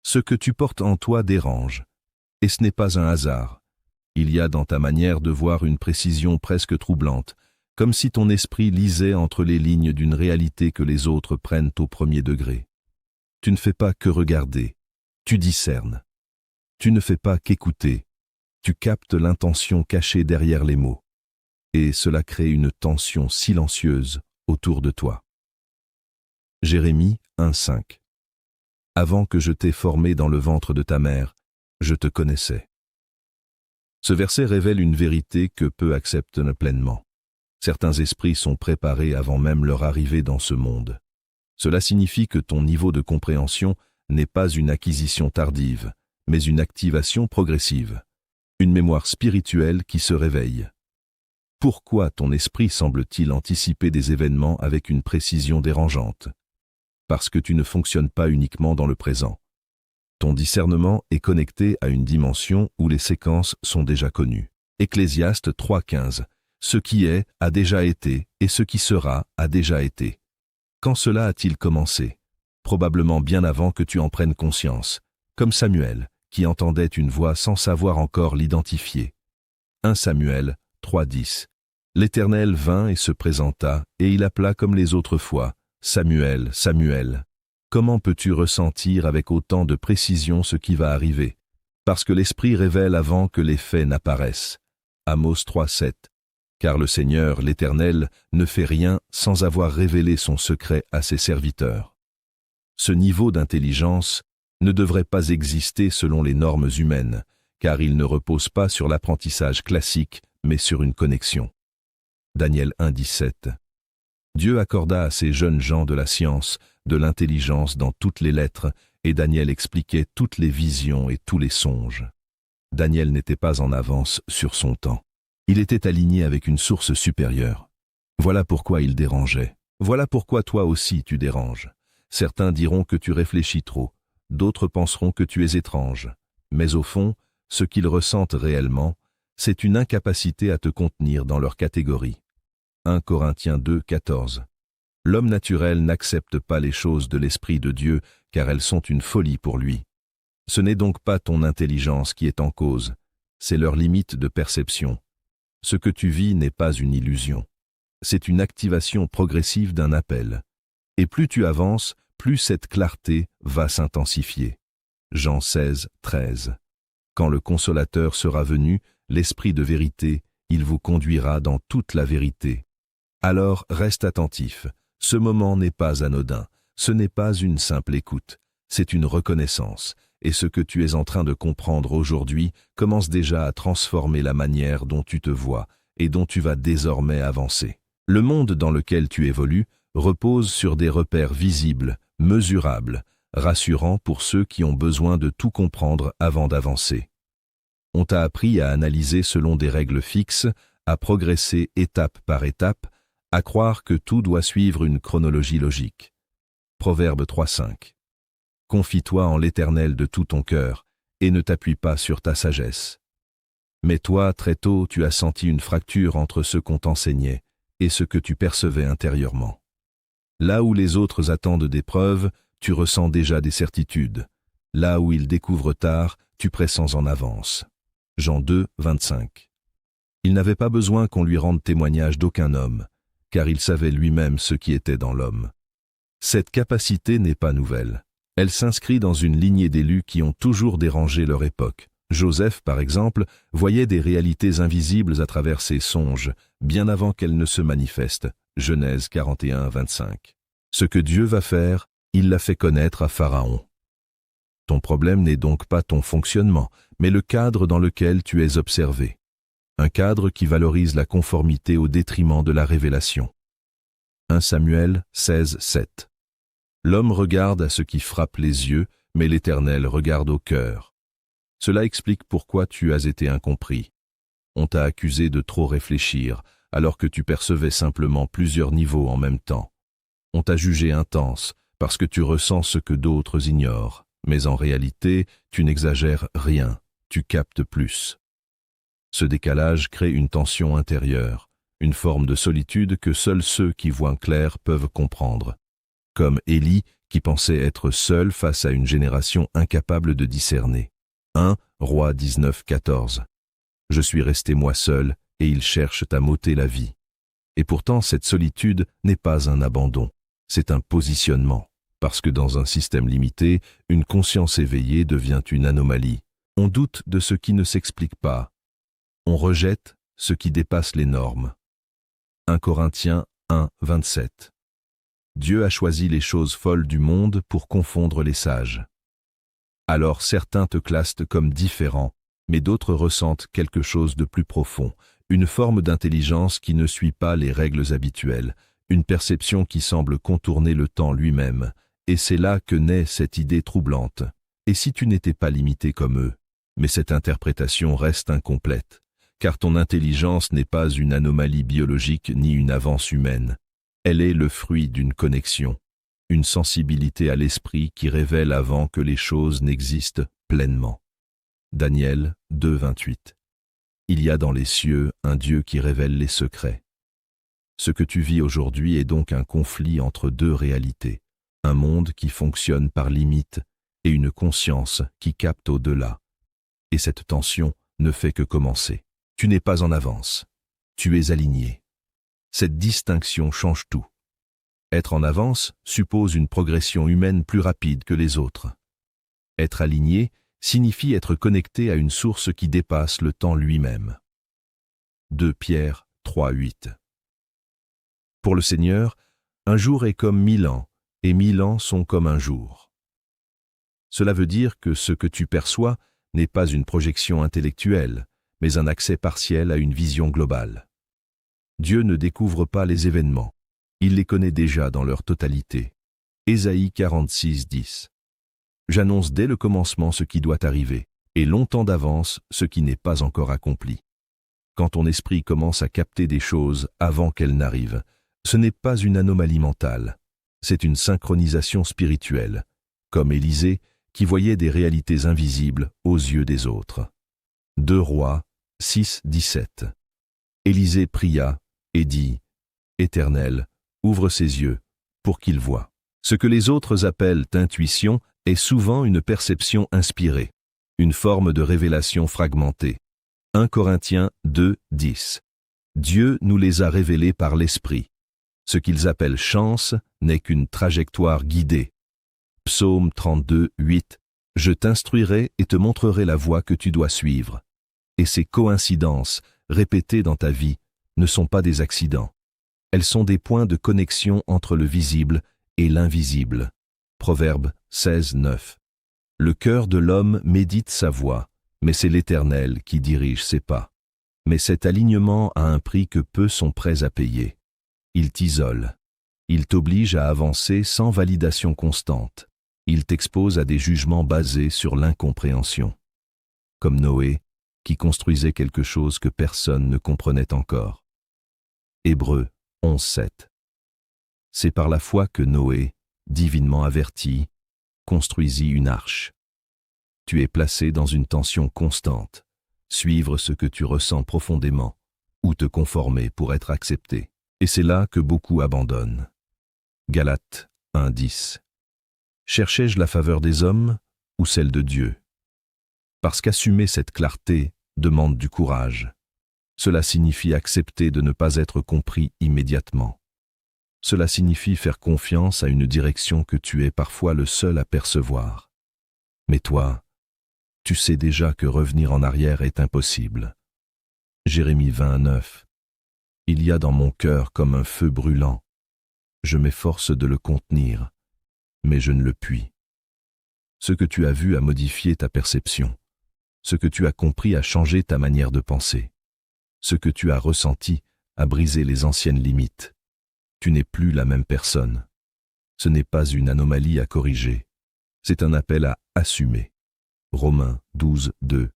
Ce que tu portes en toi dérange. Et ce n'est pas un hasard. Il y a dans ta manière de voir une précision presque troublante, comme si ton esprit lisait entre les lignes d'une réalité que les autres prennent au premier degré. Tu ne fais pas que regarder, tu discernes. Tu ne fais pas qu'écouter, tu captes l'intention cachée derrière les mots. Et cela crée une tension silencieuse autour de toi. Jérémie 1,5. Avant que je t'ai formé dans le ventre de ta mère, je te connaissais. Ce verset révèle une vérité que peu acceptent pleinement. Certains esprits sont préparés avant même leur arrivée dans ce monde. Cela signifie que ton niveau de compréhension n'est pas une acquisition tardive, mais une activation progressive, une mémoire spirituelle qui se réveille. Pourquoi ton esprit semble-t-il anticiper des événements avec une précision dérangeante? Parce que tu ne fonctionnes pas uniquement dans le présent. Ton discernement est connecté à une dimension où les séquences sont déjà connues. Ecclésiaste 3,15. Ce qui est a déjà été, et ce qui sera a déjà été. Quand cela a-t-il commencé? Probablement bien avant que tu en prennes conscience, comme Samuel, qui entendait une voix sans savoir encore l'identifier. 1 Samuel 3,10. L'Éternel vint et se présenta, et il appela comme les autres fois, « Samuel, Samuel ». Comment peux-tu ressentir avec autant de précision ce qui va arriver? Parce que l'Esprit révèle avant que les faits n'apparaissent. Amos 3,7. Car le Seigneur, l'Éternel, ne fait rien sans avoir révélé son secret à ses serviteurs. Ce niveau d'intelligence ne devrait pas exister selon les normes humaines, car il ne repose pas sur l'apprentissage classique, mais sur une connexion. Daniel 1,17. Dieu accorda à ces jeunes gens de la science, de l'intelligence dans toutes les lettres, et Daniel expliquait toutes les visions et tous les songes. Daniel n'était pas en avance sur son temps. Il était aligné avec une source supérieure. Voilà pourquoi il dérangeait. Voilà pourquoi toi aussi tu déranges. Certains diront que tu réfléchis trop, d'autres penseront que tu es étrange. Mais au fond, ce qu'ils ressentent réellement, c'est une incapacité à te contenir dans leur catégorie. 1 Corinthiens 2,14. L'homme naturel n'accepte pas les choses de l'Esprit de Dieu, car elles sont une folie pour lui. Ce n'est donc pas ton intelligence qui est en cause, c'est leur limite de perception. Ce que tu vis n'est pas une illusion. C'est une activation progressive d'un appel. Et plus tu avances, plus cette clarté va s'intensifier. Jean 16,13. Quand le Consolateur sera venu, l'Esprit de vérité, il vous conduira dans toute la vérité. Alors reste attentif, ce moment n'est pas anodin, ce n'est pas une simple écoute, c'est une reconnaissance, et ce que tu es en train de comprendre aujourd'hui commence déjà à transformer la manière dont tu te vois et dont tu vas désormais avancer. Le monde dans lequel tu évolues repose sur des repères visibles, mesurables, rassurants pour ceux qui ont besoin de tout comprendre avant d'avancer. On t'a appris à analyser selon des règles fixes, à progresser étape par étape, à croire que tout doit suivre une chronologie logique. Proverbe 3,5. Confie-toi en l'Éternel de tout ton cœur, et ne t'appuie pas sur ta sagesse. Mais toi, très tôt, tu as senti une fracture entre ce qu'on t'enseignait et ce que tu percevais intérieurement. Là où les autres attendent des preuves, tu ressens déjà des certitudes. Là où ils découvrent tard, tu pressens en avance. Jean 2,25. Il n'avait pas besoin qu'on lui rende témoignage d'aucun homme, car il savait lui-même ce qui était dans l'homme. Cette capacité n'est pas nouvelle. Elle s'inscrit dans une lignée d'élus qui ont toujours dérangé leur époque. Joseph, par exemple, voyait des réalités invisibles à travers ses songes, bien avant qu'elles ne se manifestent. Genèse 41,25. Ce que Dieu va faire, il l'a fait connaître à Pharaon. Ton problème n'est donc pas ton fonctionnement, mais le cadre dans lequel tu es observé. Un cadre qui valorise la conformité au détriment de la révélation. 1 Samuel 16,7. L'homme regarde à ce qui frappe les yeux, mais l'Éternel regarde au cœur. Cela explique pourquoi tu as été incompris. On t'a accusé de trop réfléchir, alors que tu percevais simplement plusieurs niveaux en même temps. On t'a jugé intense, parce que tu ressens ce que d'autres ignorent. Mais en réalité, tu n'exagères rien, tu captes plus. Ce décalage crée une tension intérieure, une forme de solitude que seuls ceux qui voient clair peuvent comprendre. comme Élie qui pensait être seul face à une génération incapable de discerner. 1 Roi 19, 14. Je suis resté moi seul, et ils cherchent à m'ôter la vie. Et pourtant cette solitude n'est pas un abandon, c'est un positionnement, parce que dans un système limité, une conscience éveillée devient une anomalie. On doute de ce qui ne s'explique pas. On rejette ce qui dépasse les normes. 1 Corinthiens 1, 27. Dieu a choisi les choses folles du monde pour confondre les sages. Alors certains te classent comme différent, mais d'autres ressentent quelque chose de plus profond, une forme d'intelligence qui ne suit pas les règles habituelles, une perception qui semble contourner le temps lui-même, et c'est là que naît cette idée troublante. Et si tu n'étais pas limité comme eux? Mais cette interprétation reste incomplète, car ton intelligence n'est pas une anomalie biologique ni une avance humaine. Elle est le fruit d'une connexion, une sensibilité à l'esprit qui révèle avant que les choses n'existent pleinement. Daniel 2, 28. Il y a dans les cieux un Dieu qui révèle les secrets. Ce que tu vis aujourd'hui est donc un conflit entre deux réalités, un monde qui fonctionne par limite et une conscience qui capte au-delà. Et cette tension ne fait que commencer. Tu n'es pas en avance, tu es aligné. Cette distinction change tout. Être en avance suppose une progression humaine plus rapide que les autres. Être aligné signifie être connecté à une source qui dépasse le temps lui-même. 2 Pierre 3, 8. Pour le Seigneur, un jour est comme 1000 ans, et 1000 ans sont comme un jour. Cela veut dire que ce que tu perçois n'est pas une projection intellectuelle, mais un accès partiel à une vision globale. Dieu ne découvre pas les événements, il les connaît déjà dans leur totalité. Ésaïe 46, 10. J'annonce dès le commencement ce qui doit arriver, et longtemps d'avance ce qui n'est pas encore accompli. Quand ton esprit commence à capter des choses avant qu'elles n'arrivent, ce n'est pas une anomalie mentale, c'est une synchronisation spirituelle, comme Élisée qui voyait des réalités invisibles aux yeux des autres. 2 Rois 6, 17. Élisée pria et dit « Éternel, ouvre ses yeux pour qu'il voie. » Ce que les autres appellent intuition est souvent une perception inspirée, une forme de révélation fragmentée. 1 Corinthiens 2, 10. Dieu nous les a révélés par l'Esprit. Ce qu'ils appellent chance n'est qu'une trajectoire guidée. Psaume 32, 8. Je t'instruirai et te montrerai la voie que tu dois suivre. Et ces coïncidences, répétées dans ta vie, ne sont pas des accidents. Elles sont des points de connexion entre le visible et l'invisible. Proverbe 16, 9. Le cœur de l'homme médite sa voie, mais c'est l'Éternel qui dirige ses pas. Mais cet alignement a un prix que peu sont prêts à payer. Il t'isole. Il t'oblige à avancer sans validation constante. Il t'expose à des jugements basés sur l'incompréhension. Comme Noé, qui construisait quelque chose que personne ne comprenait encore. Hébreux 11, 7. C'est par la foi que Noé, divinement averti, construisit une arche. Tu es placé dans une tension constante, suivre ce que tu ressens profondément, ou te conformer pour être accepté. Et c'est là que beaucoup abandonnent. Galates 1, 10. Cherchais-je la faveur des hommes ou celle de Dieu? Parce qu'assumer cette clarté demande du courage. Cela signifie accepter de ne pas être compris immédiatement. Cela signifie faire confiance à une direction que tu es parfois le seul à percevoir. Mais toi, tu sais déjà que revenir en arrière est impossible. Jérémie 20, 9. Il y a dans mon cœur comme un feu brûlant. Je m'efforce de le contenir, mais je ne le puis. Ce que tu as vu a modifié ta perception. Ce que tu as compris a changé ta manière de penser. Ce que tu as ressenti a brisé les anciennes limites. Tu n'es plus la même personne. Ce n'est pas une anomalie à corriger. C'est un appel à assumer. Romains 12, 2.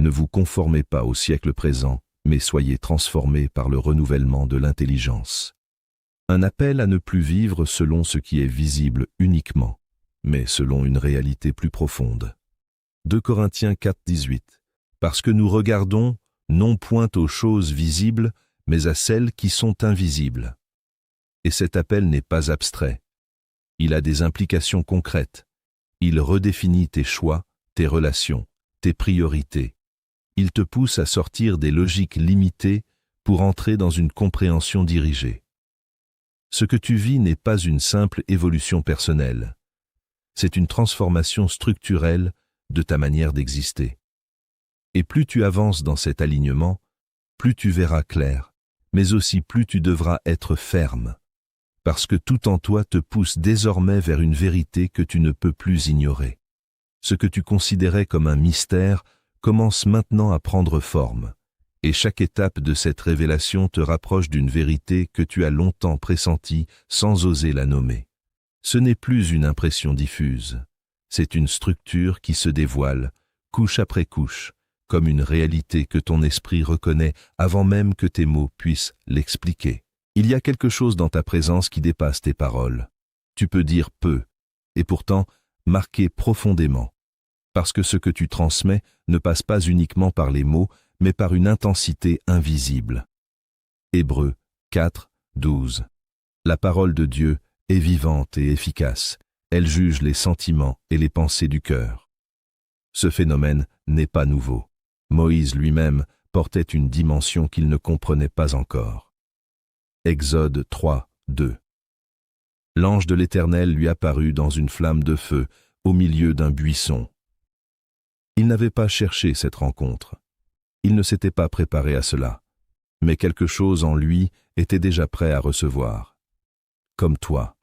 Ne vous conformez pas au siècle présent, mais soyez transformés par le renouvellement de l'intelligence. Un appel à ne plus vivre selon ce qui est visible uniquement, mais selon une réalité plus profonde. 2 Corinthiens 4, 18. Parce que nous regardons non point aux choses visibles, mais à celles qui sont invisibles. Et cet appel n'est pas abstrait. Il a des implications concrètes. Il redéfinit tes choix, tes relations, tes priorités. Il te pousse à sortir des logiques limitées pour entrer dans une compréhension dirigée. Ce que tu vis n'est pas une simple évolution personnelle. C'est une transformation structurelle de ta manière d'exister. Et plus tu avances dans cet alignement, plus tu verras clair, mais aussi plus tu devras être ferme, parce que tout en toi te pousse désormais vers une vérité que tu ne peux plus ignorer. Ce que tu considérais comme un mystère commence maintenant à prendre forme, et chaque étape de cette révélation te rapproche d'une vérité que tu as longtemps pressentie sans oser la nommer. Ce n'est plus une impression diffuse, c'est une structure qui se dévoile, couche après couche, comme une réalité que ton esprit reconnaît avant même que tes mots puissent l'expliquer. Il y a quelque chose dans ta présence qui dépasse tes paroles. Tu peux dire peu, et pourtant marquer profondément, parce que ce que tu transmets ne passe pas uniquement par les mots, mais par une intensité invisible. Hébreux 4, 12. La parole de Dieu est vivante et efficace. Elle juge les sentiments et les pensées du cœur. Ce phénomène n'est pas nouveau. Moïse lui-même portait une dimension qu'il ne comprenait pas encore. Exode 3, 2. L'ange de l'Éternel lui apparut dans une flamme de feu, au milieu d'un buisson. Il n'avait pas cherché cette rencontre. Il ne s'était pas préparé à cela. Mais quelque chose en lui était déjà prêt à recevoir. Comme toi.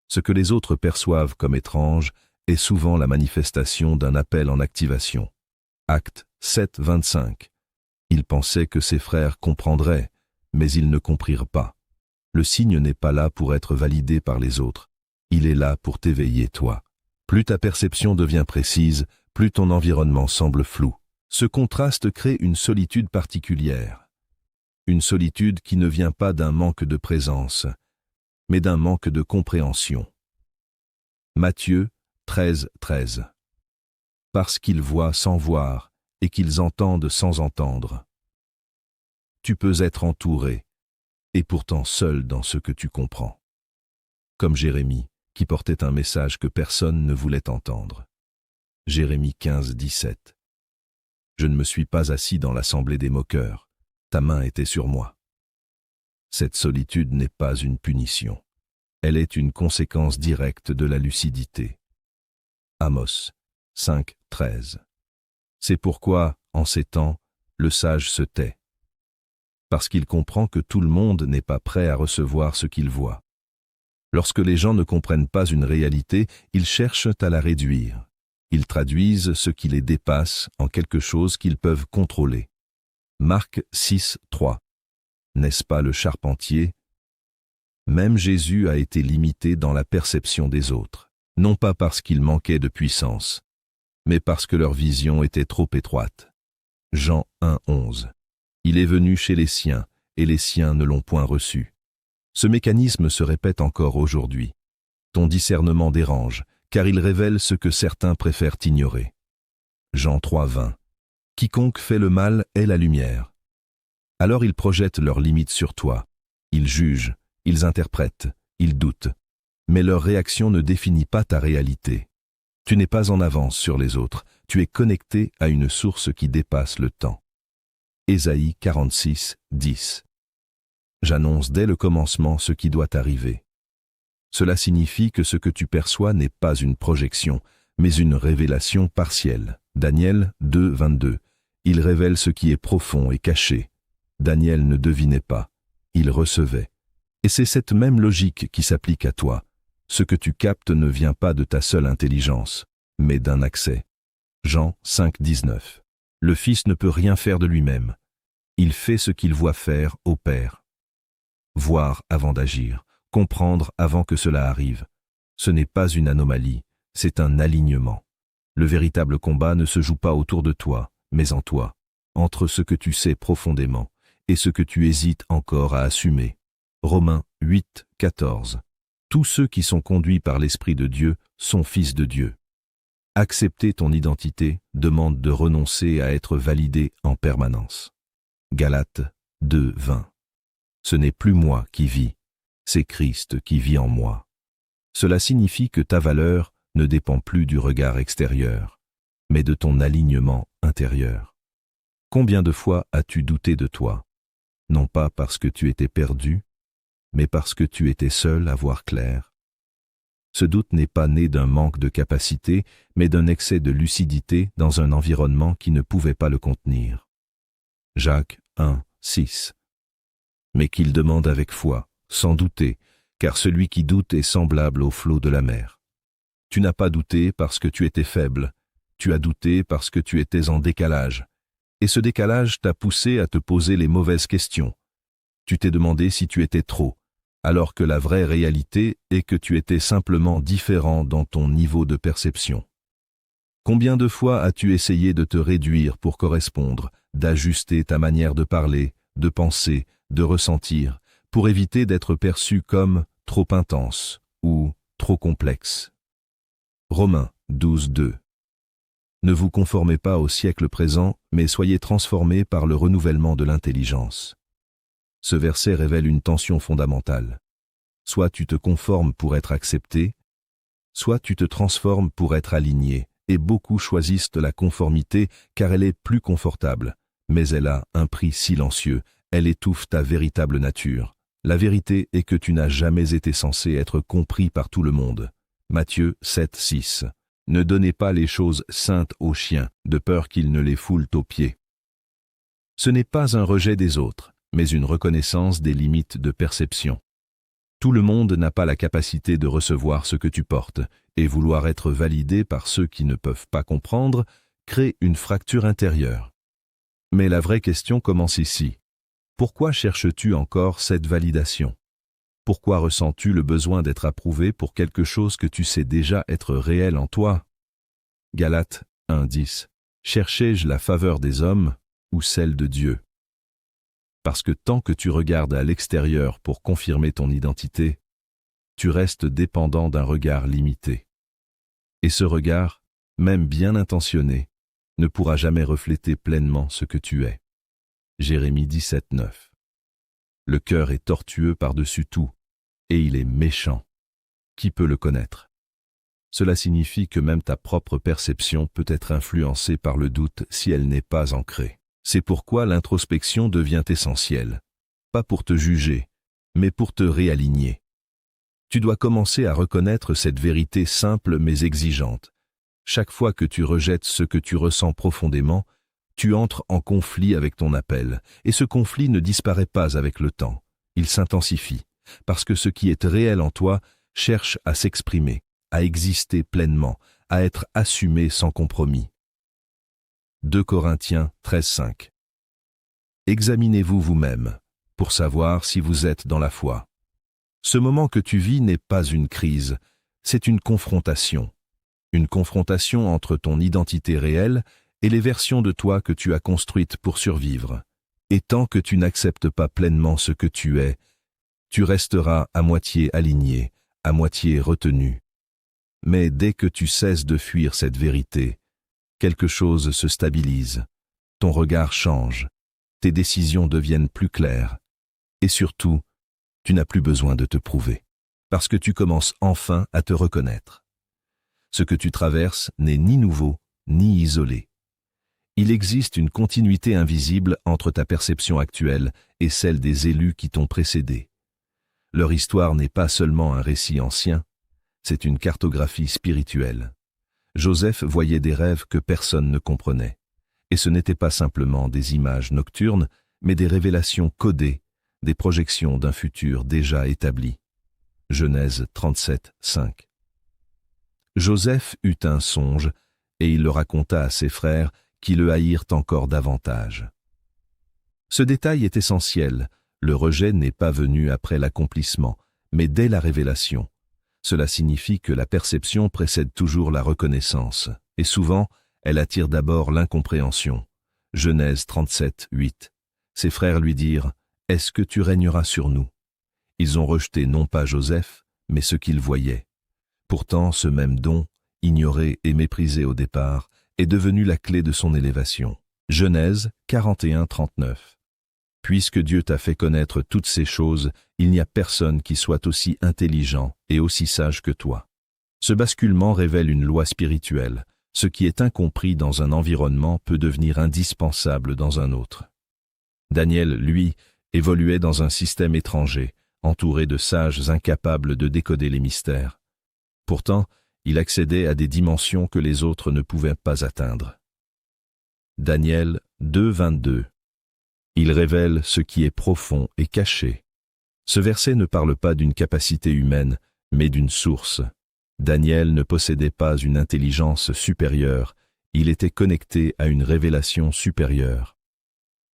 Ce que les autres perçoivent comme étrange est souvent la manifestation d'un appel en activation. Acte 7, 25. Il pensait que ses frères comprendraient, mais ils ne comprirent pas. Le signe n'est pas là pour être validé par les autres. Il est là pour t'éveiller, toi. Plus ta perception devient précise, plus ton environnement semble flou. Ce contraste crée une solitude particulière. Une solitude qui ne vient pas d'un manque de présence, mais d'un manque de compréhension. Matthieu 13, 13. Parce qu'ils voient sans voir et qu'ils entendent sans entendre. Tu peux être entouré, et pourtant seul dans ce que tu comprends. Comme Jérémie, qui portait un message que personne ne voulait entendre. Jérémie 15, 17. Je ne me suis pas assis dans l'assemblée des moqueurs, ta main était sur moi. Cette solitude n'est pas une punition. Elle est une conséquence directe de la lucidité. Amos 5, 13. C'est pourquoi, en ces temps, le sage se tait. Parce qu'il comprend que tout le monde n'est pas prêt à recevoir ce qu'il voit. Lorsque les gens ne comprennent pas une réalité, ils cherchent à la réduire. Ils traduisent ce qui les dépasse en quelque chose qu'ils peuvent contrôler. Marc 6, 3. N'est-ce pas le charpentier? Même Jésus a été limité dans la perception des autres, non pas parce qu'il manquait de puissance, mais parce que leur vision était trop étroite. Jean 1, 11. Il est venu chez les siens, et les siens ne l'ont point reçu. Ce mécanisme se répète encore aujourd'hui. Ton discernement dérange, car il révèle ce que certains préfèrent ignorer. Jean 3, 20. Quiconque fait le mal est la lumière. Alors ils projettent leurs limites sur toi. Ils jugent, ils interprètent, ils doutent. Mais leur réaction ne définit pas ta réalité. Tu n'es pas en avance sur les autres, tu es connecté à une source qui dépasse le temps. Ésaïe 46, 10. J'annonce dès le commencement ce qui doit arriver. Cela signifie que ce que tu perçois n'est pas une projection, mais une révélation partielle. Daniel 2, 22. Il révèle ce qui est profond et caché. Daniel ne devinait pas, il recevait. Et c'est cette même logique qui s'applique à toi. Ce que tu captes ne vient pas de ta seule intelligence, mais d'un accès. Jean 5, 19. Le Fils ne peut rien faire de lui-même. Il fait ce qu'il voit faire au Père. Voir avant d'agir, comprendre avant que cela arrive. Ce n'est pas une anomalie, c'est un alignement. Le véritable combat ne se joue pas autour de toi, mais en toi, entre ce que tu sais profondément et ce que tu hésites encore à assumer. Romains 8, 14. Tous ceux qui sont conduits par l'Esprit de Dieu sont fils de Dieu. Accepter ton identité demande de renoncer à être validé en permanence. Galates 2, 20. Ce n'est plus moi qui vis, c'est Christ qui vit en moi. Cela signifie que ta valeur ne dépend plus du regard extérieur, mais de ton alignement intérieur. Combien de fois as-tu douté de toi, non pas parce que tu étais perdu, mais parce que tu étais seul à voir clair? Ce doute n'est pas né d'un manque de capacité, mais d'un excès de lucidité dans un environnement qui ne pouvait pas le contenir. Jacques 1, 6. Mais qu'il demande avec foi, sans douter, car celui qui doute est semblable au flot de la mer. Tu n'as pas douté parce que tu étais faible, tu as douté parce que tu étais en décalage, et ce décalage t'a poussé à te poser les mauvaises questions. Tu t'es demandé si tu étais trop, alors que la vraie réalité est que tu étais simplement différent dans ton niveau de perception. Combien de fois as-tu essayé de te réduire pour correspondre, d'ajuster ta manière de parler, de penser, de ressentir, pour éviter d'être perçu comme trop intense ou trop complexe? Romains 12, 2. Ne vous conformez pas au siècle présent, mais soyez transformés par le renouvellement de l'intelligence. Ce verset révèle une tension fondamentale. Soit tu te conformes pour être accepté, soit tu te transformes pour être aligné, et beaucoup choisissent la conformité car elle est plus confortable, mais elle a un prix silencieux, elle étouffe ta véritable nature. La vérité est que tu n'as jamais été censé être compris par tout le monde. Matthieu 7, 6. Ne donnez pas les choses saintes aux chiens, de peur qu'ils ne les foulent aux pieds. Ce n'est pas un rejet des autres, mais une reconnaissance des limites de perception. Tout le monde n'a pas la capacité de recevoir ce que tu portes, et vouloir être validé par ceux qui ne peuvent pas comprendre crée une fracture intérieure. Mais la vraie question commence ici. Pourquoi cherches-tu encore cette validation? Pourquoi ressens-tu le besoin d'être approuvé pour quelque chose que tu sais déjà être réel en toi? Galates 1, 10. Cherchais-je la faveur des hommes ou celle de Dieu? Parce que tant que tu regardes à l'extérieur pour confirmer ton identité, tu restes dépendant d'un regard limité. Et ce regard, même bien intentionné, ne pourra jamais refléter pleinement ce que tu es. Jérémie 17, 9. Le cœur est tortueux par-dessus tout, et il est méchant. Qui peut le connaître? Cela signifie que même ta propre perception peut être influencée par le doute si elle n'est pas ancrée. C'est pourquoi l'introspection devient essentielle, pas pour te juger, mais pour te réaligner. Tu dois commencer à reconnaître cette vérité simple mais exigeante. Chaque fois que tu rejettes ce que tu ressens profondément, tu entres en conflit avec ton appel, et ce conflit ne disparaît pas avec le temps, il s'intensifie, parce que ce qui est réel en toi cherche à s'exprimer, à exister pleinement, à être assumé sans compromis. 2 Corinthiens 13, 5. Examinez-vous vous-même, pour savoir si vous êtes dans la foi. Ce moment que tu vis n'est pas une crise, c'est une confrontation. Une confrontation entre ton identité réelle et les versions de toi que tu as construites pour survivre. Et tant que tu n'acceptes pas pleinement ce que tu es, tu resteras à moitié aligné, à moitié retenu. Mais dès que tu cesses de fuir cette vérité, quelque chose se stabilise, ton regard change, tes décisions deviennent plus claires, et surtout, tu n'as plus besoin de te prouver, parce que tu commences enfin à te reconnaître. Ce que tu traverses n'est ni nouveau, ni isolé. Il existe une continuité invisible entre ta perception actuelle et celle des élus qui t'ont précédé. Leur histoire n'est pas seulement un récit ancien, c'est une cartographie spirituelle. Joseph voyait des rêves que personne ne comprenait, et ce n'étaient pas simplement des images nocturnes, mais des révélations codées, des projections d'un futur déjà établi. Genèse 37, 5. Joseph eut un songe, et il le raconta à ses frères, qui le haïrent encore davantage. Ce détail est essentiel, le rejet n'est pas venu après l'accomplissement, mais dès la révélation. Cela signifie que la perception précède toujours la reconnaissance, et souvent, elle attire d'abord l'incompréhension. Genèse 37, 8. Ses frères lui dirent « Est-ce que tu régneras sur nous ?» Ils ont rejeté non pas Joseph, mais ce qu'ils voyaient. Pourtant, ce même don, ignoré et méprisé au départ, est devenu la clé de son élévation. Genèse 41, 39. Puisque Dieu t'a fait connaître toutes ces choses, il n'y a personne qui soit aussi intelligent et aussi sage que toi. Ce basculement révèle une loi spirituelle. Ce qui est incompris dans un environnement peut devenir indispensable dans un autre. Daniel, lui, évoluait dans un système étranger, entouré de sages incapables de décoder les mystères. Pourtant, il accédait à des dimensions que les autres ne pouvaient pas atteindre. Daniel 2, 22. Il révèle ce qui est profond et caché. Ce verset ne parle pas d'une capacité humaine, mais d'une source. Daniel ne possédait pas une intelligence supérieure, il était connecté à une révélation supérieure.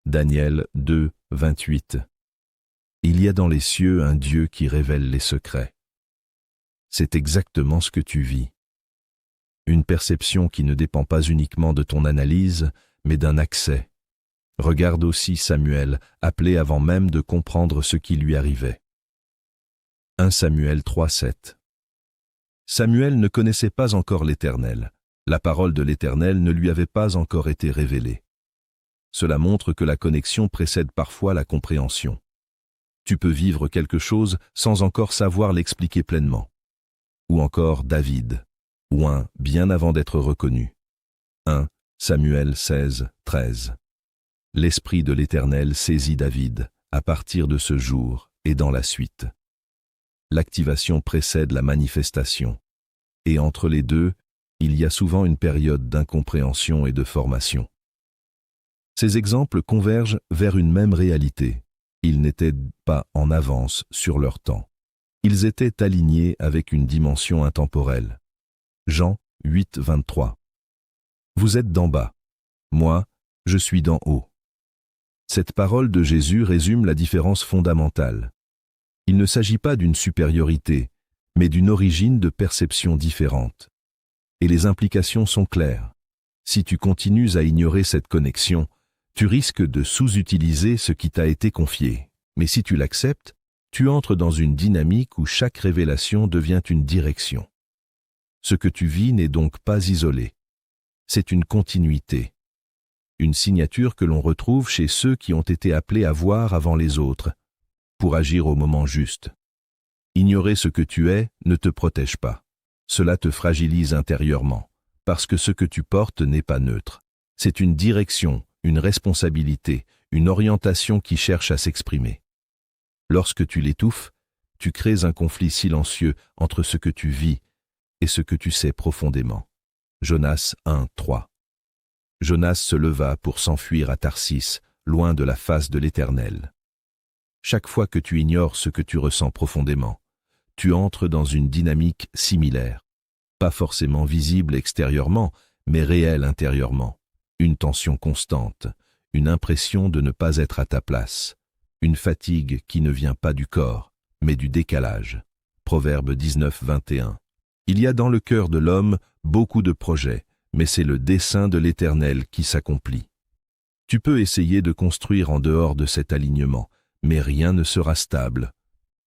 Daniel 2, 28. Il y a dans les cieux un Dieu qui révèle les secrets. C'est exactement ce que tu vis. Une perception qui ne dépend pas uniquement de ton analyse, mais d'un accès. Regarde aussi Samuel, appelé avant même de comprendre ce qui lui arrivait. 1 Samuel 3, 7. Samuel ne connaissait pas encore l'Éternel. La parole de l'Éternel ne lui avait pas encore été révélée. Cela montre que la connexion précède parfois la compréhension. Tu peux vivre quelque chose sans encore savoir l'expliquer pleinement. Ou encore David, oint bien avant d'être reconnu. 1 Samuel 16, 13. L'Esprit de l'Éternel saisit David, à partir de ce jour et dans la suite. L'activation précède la manifestation. Et entre les deux, il y a souvent une période d'incompréhension et de formation. Ces exemples convergent vers une même réalité. Ils n'étaient pas en avance sur leur temps. Ils étaient alignés avec une dimension intemporelle. Jean 8, 23. Vous êtes d'en bas. Moi, je suis d'en haut. Cette parole de Jésus résume la différence fondamentale. Il ne s'agit pas d'une supériorité, mais d'une origine de perception différente. Et les implications sont claires. Si tu continues à ignorer cette connexion, tu risques de sous-utiliser ce qui t'a été confié. Mais si tu l'acceptes, tu entres dans une dynamique où chaque révélation devient une direction. Ce que tu vis n'est donc pas isolé. C'est une continuité. Une signature que l'on retrouve chez ceux qui ont été appelés à voir avant les autres, pour agir au moment juste. Ignorer ce que tu es ne te protège pas. Cela te fragilise intérieurement, parce que ce que tu portes n'est pas neutre. C'est une direction, une responsabilité, une orientation qui cherche à s'exprimer. Lorsque tu l'étouffes, tu crées un conflit silencieux entre ce que tu vis et ce que tu sais profondément. Jonas 1, 3. Jonas se leva pour s'enfuir à Tarsis, loin de la face de l'Éternel. Chaque fois que tu ignores ce que tu ressens profondément, tu entres dans une dynamique similaire, pas forcément visible extérieurement, mais réelle intérieurement. Une tension constante, une impression de ne pas être à ta place, une fatigue qui ne vient pas du corps, mais du décalage. Proverbe 19, 21. Il y a dans le cœur de l'homme beaucoup de projets, mais c'est le dessein de l'Éternel qui s'accomplit. Tu peux essayer de construire en dehors de cet alignement, mais rien ne sera stable,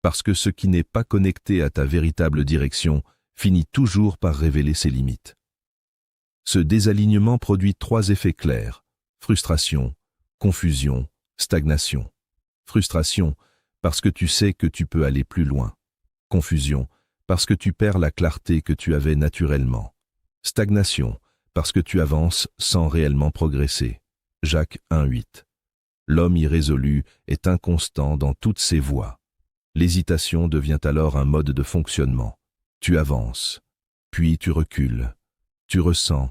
parce que ce qui n'est pas connecté à ta véritable direction finit toujours par révéler ses limites. Ce désalignement produit 3 effets clairs: frustration, confusion, stagnation. Frustration, parce que tu sais que tu peux aller plus loin. Confusion, parce que tu perds la clarté que tu avais naturellement. Stagnation, parce que tu avances sans réellement progresser. Jacques 1, 8. L'homme irrésolu est inconstant dans toutes ses voies. L'hésitation devient alors un mode de fonctionnement. Tu avances, puis tu recules. Tu ressens,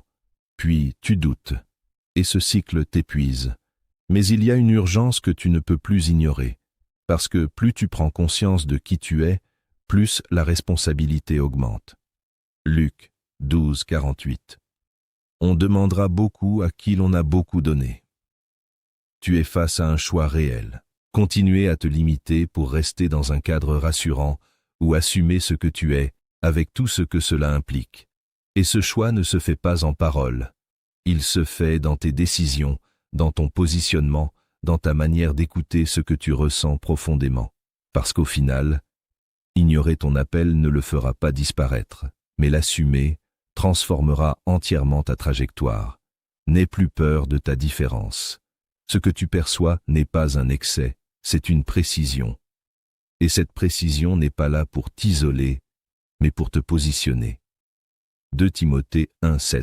puis tu doutes. Et ce cycle t'épuise. Mais il y a une urgence que tu ne peux plus ignorer, parce que plus tu prends conscience de qui tu es, plus la responsabilité augmente. Luc 12, 48. On demandera beaucoup à qui l'on a beaucoup donné. Tu es face à un choix réel. Continuer à te limiter pour rester dans un cadre rassurant ou assumer ce que tu es avec tout ce que cela implique. Et ce choix ne se fait pas en parole. Il se fait dans tes décisions, dans ton positionnement, dans ta manière d'écouter ce que tu ressens profondément. Parce qu'au final, ignorer ton appel ne le fera pas disparaître, mais l'assumer transformera entièrement ta trajectoire. N'aie plus peur de ta différence. Ce que tu perçois n'est pas un excès, c'est une précision. Et cette précision n'est pas là pour t'isoler, mais pour te positionner. 2 Timothée 1,7.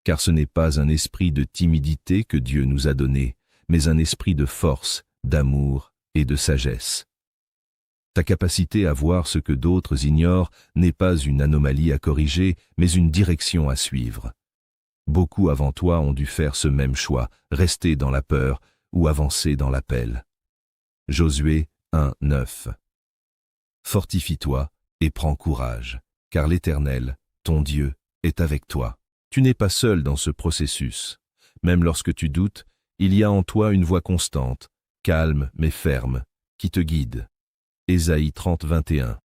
Car ce n'est pas un esprit de timidité que Dieu nous a donné, mais un esprit de force, d'amour et de sagesse. Ta capacité à voir ce que d'autres ignorent n'est pas une anomalie à corriger, mais une direction à suivre. Beaucoup avant toi ont dû faire ce même choix, rester dans la peur ou avancer dans l'appel. Josué 1,9. Fortifie-toi et prends courage, car l'Éternel, ton Dieu, est avec toi. Tu n'es pas seul dans ce processus. Même lorsque tu doutes, il y a en toi une voix constante, calme mais ferme, qui te guide. Ésaïe 30:21.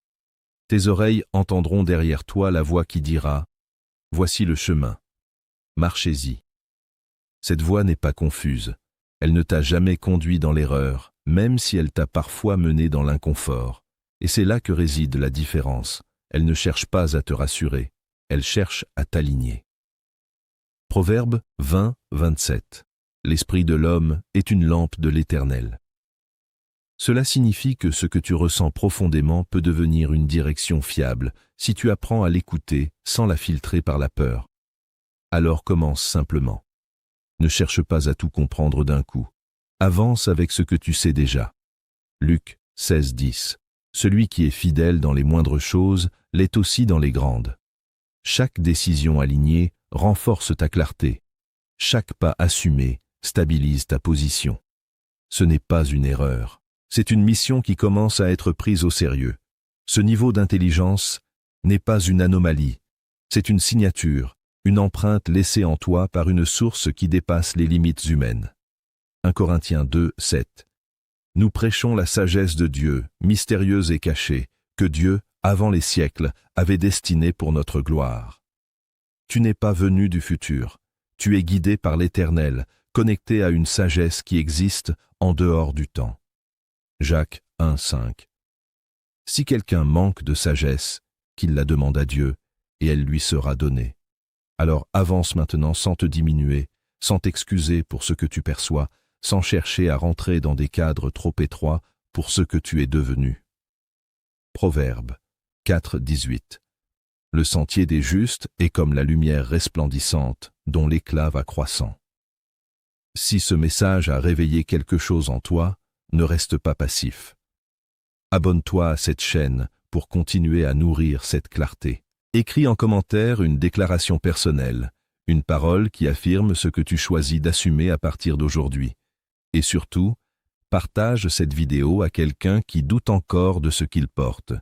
Tes oreilles entendront derrière toi la voix qui dira « Voici le chemin, marchez-y ». Cette voix n'est pas confuse, elle ne t'a jamais conduit dans l'erreur, même si elle t'a parfois mené dans l'inconfort. Et c'est là que réside la différence. Elle ne cherche pas à te rassurer, elle cherche à t'aligner. Proverbe 20:27. L'esprit de l'homme est une lampe de l'Éternel. Cela signifie que ce que tu ressens profondément peut devenir une direction fiable si tu apprends à l'écouter sans la filtrer par la peur. Alors commence simplement. Ne cherche pas à tout comprendre d'un coup. Avance avec ce que tu sais déjà. Luc 16:10. Celui qui est fidèle dans les moindres choses l'est aussi dans les grandes. Chaque décision alignée renforce ta clarté. Chaque pas assumé stabilise ta position. Ce n'est pas une erreur. C'est une mission qui commence à être prise au sérieux. Ce niveau d'intelligence n'est pas une anomalie. C'est une signature, une empreinte laissée en toi par une source qui dépasse les limites humaines. 1 Corinthiens 2:7. Nous prêchons la sagesse de Dieu, mystérieuse et cachée, que Dieu, avant les siècles, avait destinée pour notre gloire. Tu n'es pas venu du futur. Tu es guidé par l'Éternel, connecté à une sagesse qui existe en dehors du temps. Jacques 1:5. Si quelqu'un manque de sagesse, qu'il la demande à Dieu, et elle lui sera donnée. Alors avance maintenant sans te diminuer, sans t'excuser pour ce que tu perçois, sans chercher à rentrer dans des cadres trop étroits pour ce que tu es devenu. Proverbe 4:18. Le sentier des justes est comme la lumière resplendissante dont l'éclat va croissant. Si ce message a réveillé quelque chose en toi, ne reste pas passif. Abonne-toi à cette chaîne pour continuer à nourrir cette clarté. Écris en commentaire une déclaration personnelle, une parole qui affirme ce que tu choisis d'assumer à partir d'aujourd'hui. Et surtout, partage cette vidéo à quelqu'un qui doute encore de ce qu'il porte.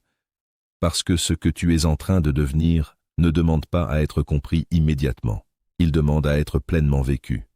Parce que ce que tu es en train de devenir ne demande pas à être compris immédiatement. Il demande à être pleinement vécu.